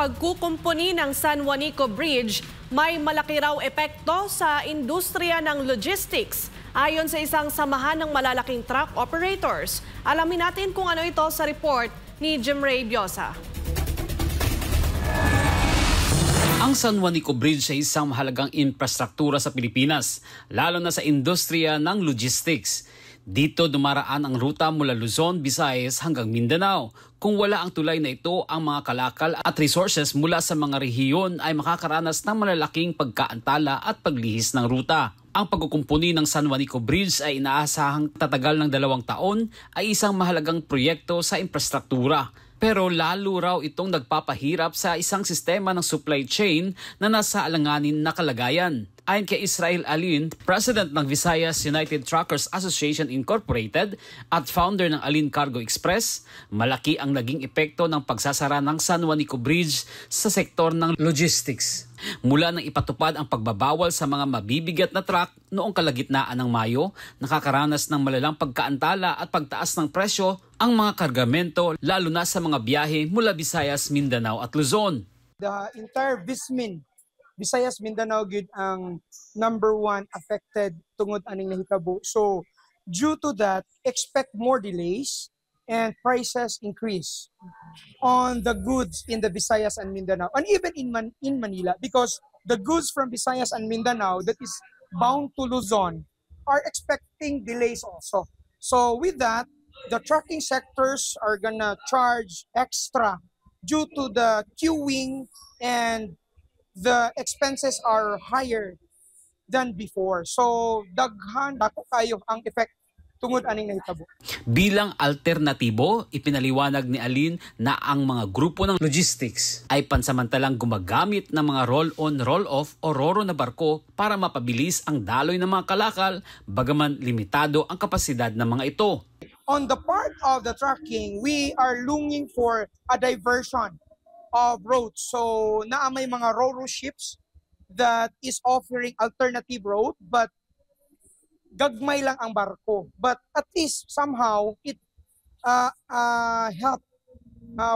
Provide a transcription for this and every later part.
pagkukumpuni ng San Juanico Bridge may malaki raw epekto sa industriya ng logistics. Ayon sa isang samahan ng malalaking truck operators. Alamin natin kung ano ito sa report ni Jim Ray Biosa. Ang San Juanico Bridge ay isang mahalagang infrastruktura sa Pilipinas, lalo na sa industriya ng logistics. Dito dumaraan ang ruta mula Luzon, Visayas hanggang Mindanao. Kung wala ang tulay na ito, ang mga kalakal at resources mula sa mga rehiyon ay makakaranas ng malalaking pagkaantala at paglihis ng ruta. Ang pagkukumpuni ng San Juanico Bridge ay inaasahang tatagal ng 2 taon ay isang mahalagang proyekto sa infrastruktura. Pero lalo raw itong nagpapahirap sa isang sistema ng supply chain na nasa alanganin na kalagayan. Ayon kay Israel Alin, President ng Visayas United Truckers Association Incorporated at founder ng Alin Cargo Express, malaki ang naging epekto ng pagsasara ng San Juanico Bridge sa sektor ng logistics. Mula nang ipatupad ang pagbabawal sa mga mabibigat na truck noong kalagitnaan ng Mayo, nakakaranas ng malalang pagkaantala at pagtaas ng presyo ang mga kargamento lalo na sa mga biyahe mula Visayas, Mindanao at Luzon. The entire Visayas, Mindanao gid ang #1 affected tungod aning nahitabo. So due to that, expect more delays and prices increase on the goods in the Visayas and Mindanao, and even in Manila, because the goods from Visayas and Mindanao that is bound to Luzon are expecting delays also. So with that, the trucking sectors are gonna charge extra due to the queuing, and the expenses are higher than before. So daghan dako kayo ang effect tungod aning nahitabo. Bilang alternatibo, ipinaliwanag ni Alin na ang mga grupo ng logistics ay pansamantalang gumagamit ng mga roll-on, roll-off o roro na barko para mapabilis ang daloy ng mga kalakal, bagaman limitado ang kapasidad ng mga ito. On the part of the trucking, we are longing for a diversion of roads. So may mga ro-ro ships that is offering alternative road, but gagmay lang ang barko. But at least somehow it help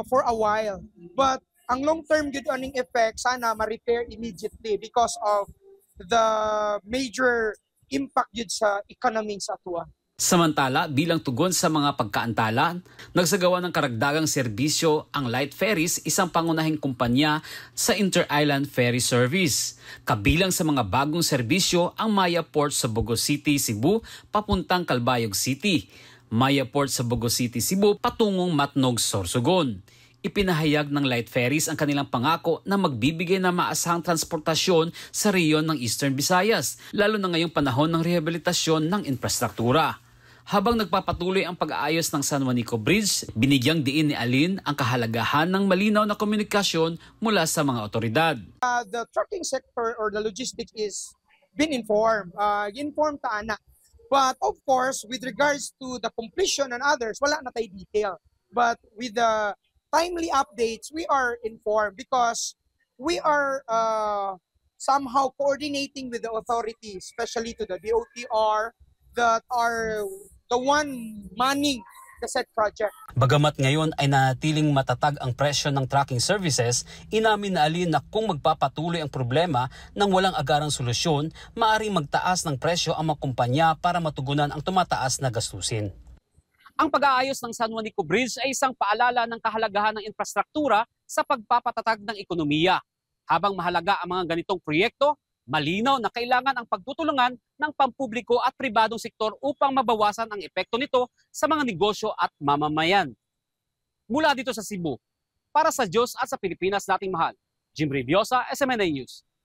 for a while. But ang long-term good earning effect, sana ma-repair immediately because of the major impact yun sa economy sa atua. Samantala, bilang tugon sa mga pagkaantala, nagsagawa ng karagdagang serbisyo ang Light Ferries, isang pangunahing kumpanya sa Inter-Island Ferry Service. Kabilang sa mga bagong serbisyo ang Maya Port sa Bogo City, Cebu, papuntang Calbayog City. Maya Port sa Bogo City, Cebu, patungong Matnog, Sorsogon. Ipinahayag ng Light Ferries ang kanilang pangako na magbibigay ng maasahang transportasyon sa rehiyon ng Eastern Visayas, lalo na ngayong panahon ng rehabilitasyon ng infrastruktura. Habang nagpapatuloy ang pag-aayos ng San Juanico Bridge, binigyang diin ni Alin ang kahalagahan ng malinaw na komunikasyon mula sa mga otoridad. The trucking sector or the logistics is been informed. Informed ta ana. But of course, with regards to the completion and others, wala na tayo detail. But with the timely updates, we are informed because we are somehow coordinating with the authorities, especially to the DOTR, that are the one manning the said project. Bagamat ngayon ay nanatiling matatag ang presyo ng trucking services, inamin na Alin na kung magpapatuloy ang problema ng walang agarang solusyon, maaaring magtaas ng presyo ang mga kumpanya para matugunan ang tumataas na gastusin. Ang pag-aayos ng San Juanico Bridge ay isang paalala ng kahalagahan ng infrastruktura sa pagpapatatag ng ekonomiya. Habang mahalaga ang mga ganitong proyekto, malinaw na kailangan ang pagtutulungan ng pampubliko at pribadong sektor upang mabawasan ang epekto nito sa mga negosyo at mamamayan. Mula dito sa Cebu, para sa Diyos at sa Pilipinas nating mahal, Jim Ray Biosa, SMNA News.